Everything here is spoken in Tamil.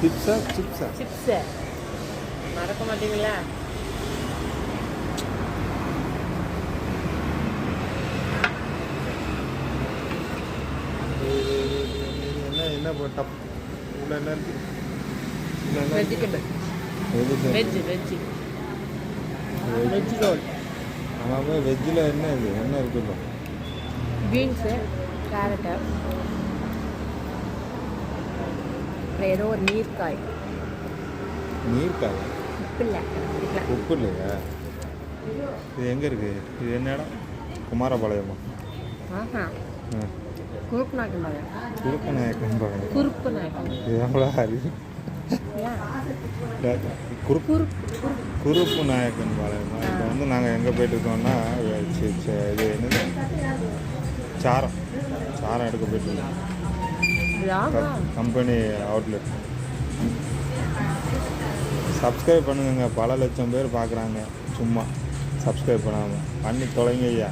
சிப்ஸா சிப்ஸா சிப்ஸு மறக்க மாட்டீங்களா? என்ன டப் உள்ள என்ன இருக்கு? Vegetable veg role. ஆமாம், வெஜ்ஜில் என்ன இருக்குல்ல? பீன்ஸு, கேரட்டு, அப்புறம் ஏதோ ஒரு நீர்க்காய். நீர்க்காய்? உப்பு இல்லை. உப்பு இல்லையா? இது எங்கே இருக்குது? இது என்ன இடம்? குமாரபாளையமா? ஆஹா, குறுப்பு நாயக்கன் பாளையம். குறுப்பு நாயக்கன் பாளையம். குறுப்பு நாயக்கன். இது எவ்வளோ அறிவு? குறுப்பு நாயக்கன் பாளையம். இப்போ வந்து நாங்கள் எங்கே போயிட்டுருக்கோம்னா இது என்னது, சாரம் எடுக்க போயிட்டுருக்கோம். Company outlet. சப்ஸ்கிரைப் பண்ணுங்க. பல லட்சம் பேர் பார்க்குறாங்க சும்மா சப்ஸ்கிரைப் பண்ணாமல். பண்ணி தொலைங்க ஐயா.